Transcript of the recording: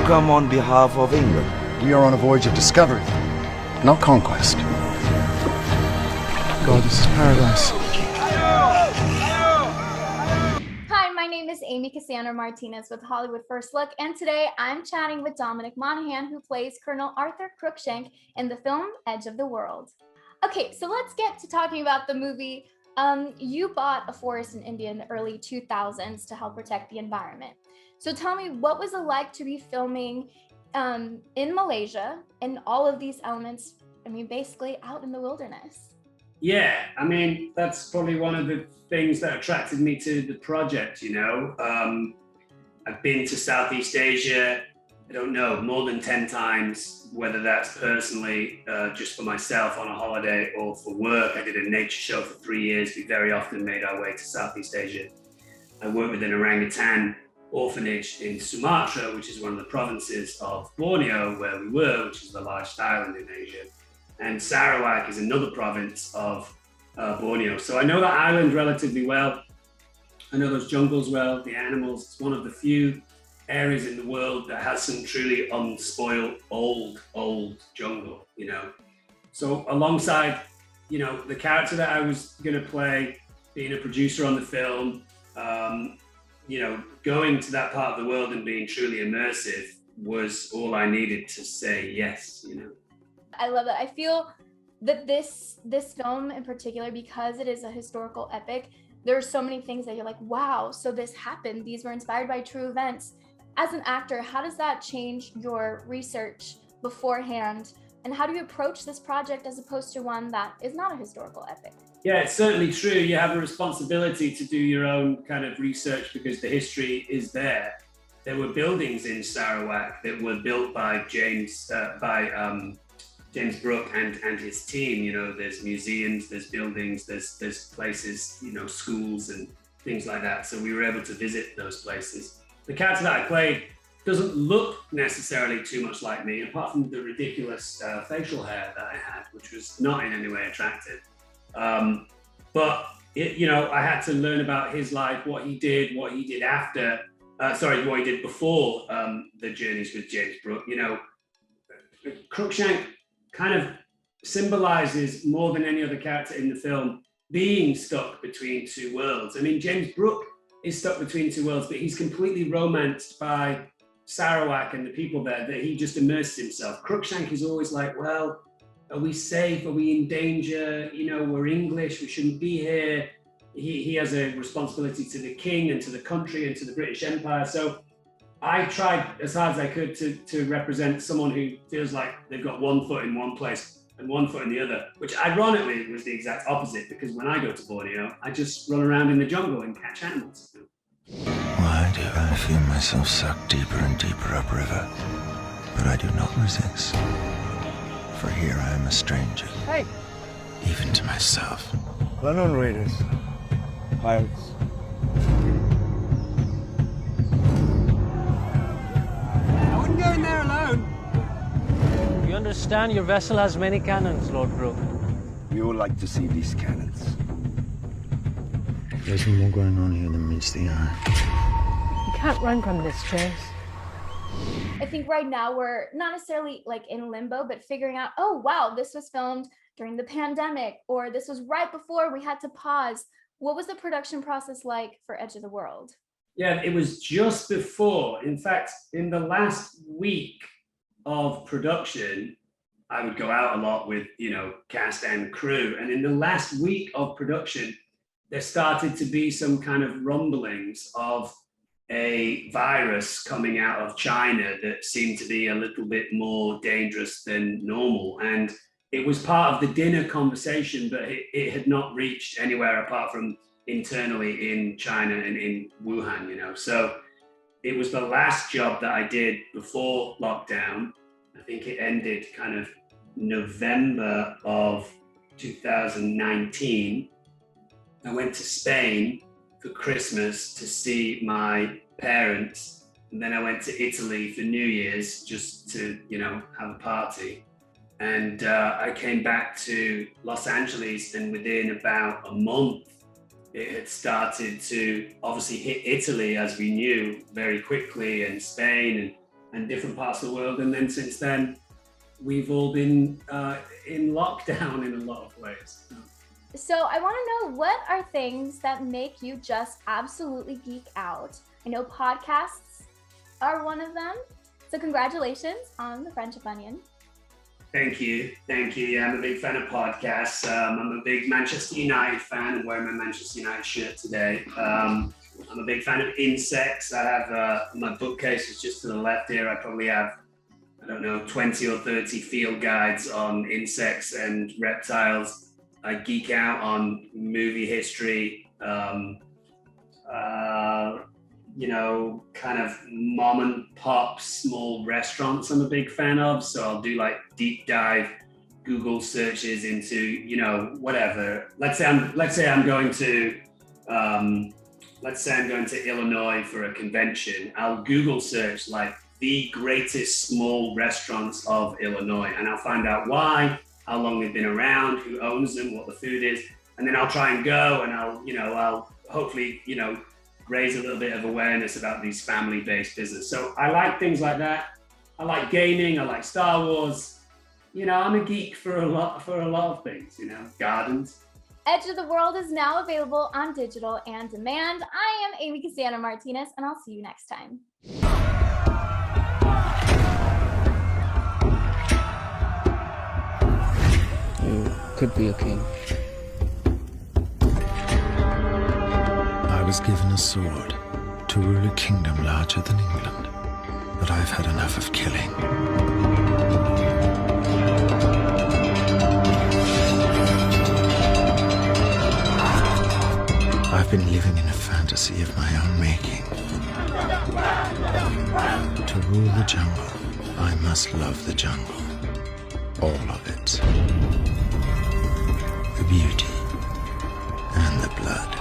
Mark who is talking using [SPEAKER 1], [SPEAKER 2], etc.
[SPEAKER 1] come on behalf of England?
[SPEAKER 2] We are on a voyage of discovery, not conquest. God, this is paradise.
[SPEAKER 3] Hi, my name is Cassandra Martinez with Hollywood First Look, and today I'm chatting with Dominic Monaghan, who plays Colonel Arthur Crookshank in the film Edge of the World. Okay, so let's get to talking about the movie. You bought a forest in India in the early 2000s to help protect the environment. So tell me, what was it like to be filming in Malaysia and all of these elements, basically out in the wilderness?
[SPEAKER 4] Yeah, that's probably one of the things that attracted me to the project, I've been to Southeast Asia, I don't know, more than 10 times, whether that's personally, just for myself on a holiday or for work. I did a nature show for 3 years. We very often made our way to Southeast Asia. I worked with an orangutan orphanage in Sumatra, which is one of the provinces of Borneo where we were, which is the largest island in Asia. And Sarawak is another province of Borneo. So I know that island relatively well. I know those jungles well, the animals. It's one of the few areas in the world that has some truly unspoiled, old jungle, So alongside, the character that I was gonna play, being a producer on the film, going to that part of the world and being truly immersive was all I needed to say yes,
[SPEAKER 3] I love that. I feel that this film in particular, because it is a historical epic, there are so many things that you're like, wow, so this happened. These were inspired by true events. As an actor, how does that change your research beforehand? And how do you approach this project as opposed to one that is not a historical epic?
[SPEAKER 4] Yeah, it's certainly true. You have a responsibility to do your own kind of research because the history is there. There were buildings in Sarawak that were built by James Brooke and his team. There's museums, there's buildings, there's places, schools and things like that. So we were able to visit those places. The character that I played doesn't look necessarily too much like me, apart from the ridiculous facial hair that I had, which was not in any way attractive. But I had to learn about his life, what he did after, what he did before the journeys with James Brooke. Crookshank kind of symbolizes more than any other character in the film being stuck between two worlds. James Brooke is stuck between two worlds, but he's completely romanced by Sarawak and the people there that he just immerses himself. Crookshank is always like, well, are we safe? Are we in danger? We're English, we shouldn't be here. He has a responsibility to the king and to the country and to the British Empire. So I tried as hard as I could to represent someone who feels like they've got one foot in one place and one foot in the other, which ironically was the exact opposite, because when I go to Borneo, I just run around in the jungle and catch animals.
[SPEAKER 5] Why do I feel myself sucked deeper and deeper upriver? But I do not resist. For here I am a stranger.
[SPEAKER 1] Hey!
[SPEAKER 5] Even to myself.
[SPEAKER 1] Unknown raiders. Pirates.
[SPEAKER 6] I wouldn't go in there alone.
[SPEAKER 7] You understand your vessel has many cannons, Lord Brooke.
[SPEAKER 1] We would like to see these cannons.
[SPEAKER 5] There's more going on here than meets the eye.
[SPEAKER 8] You can't run from this, Chase.
[SPEAKER 3] I think right now we're not necessarily like in limbo, but figuring out, oh, wow, this was filmed during the pandemic, or this was right before we had to pause. What was the production process like for Edge of the World?
[SPEAKER 4] Yeah, it was just before. In fact, in the last week of production, I would go out a lot with, cast and crew. And in the last week of production, there started to be some kind of rumblings of a virus coming out of China that seemed to be a little bit more dangerous than normal. And it was part of the dinner conversation, but it had not reached anywhere apart from internally in China and in Wuhan, So it was the last job that I did before lockdown. I think it ended kind of November of 2019. I went to Spain for Christmas to see my parents. And then I went to Italy for New Year's just to, have a party. And I came back to Los Angeles, and within about a month, it had started to obviously hit Italy, as we knew, very quickly, and Spain. And and different parts of the world. And then since then, we've all been in lockdown in a lot of ways.
[SPEAKER 3] So I want to know, what are things that make you just absolutely geek out? I know podcasts are one of them. So congratulations on the Friendship Onion.
[SPEAKER 4] Thank you. Yeah, I'm a big fan of podcasts. I'm a big Manchester United fan. I'm wearing my Manchester United shirt today. I'm a big fan of insects. I have my bookcase is just to the left here. I probably have, I don't know, 20 or 30 field guides on insects and reptiles. I geek out on movie history, kind of mom and pop small restaurants I'm a big fan of. So I'll do like deep dive Google searches into, whatever. Let's say I'm going to Illinois for a convention. I'll Google search like the greatest small restaurants of Illinois, and I'll find out why, how long they've been around, who owns them, what the food is, and then I'll try and go, and I'll hopefully, raise a little bit of awareness about these family-based business. So I like things like that. I like gaming. I like Star Wars. I'm a geek for a lot of things. Gardens.
[SPEAKER 3] Edge of the World is now available on digital and demand. I am Amy Cassandra Martinez, and I'll see you next time.
[SPEAKER 8] You could be a king.
[SPEAKER 5] I was given a sword to rule a kingdom larger than England, but I've had enough of killing. I've been living in a fantasy of my own making. To rule the jungle, I must love the jungle. All of it. The beauty and the blood.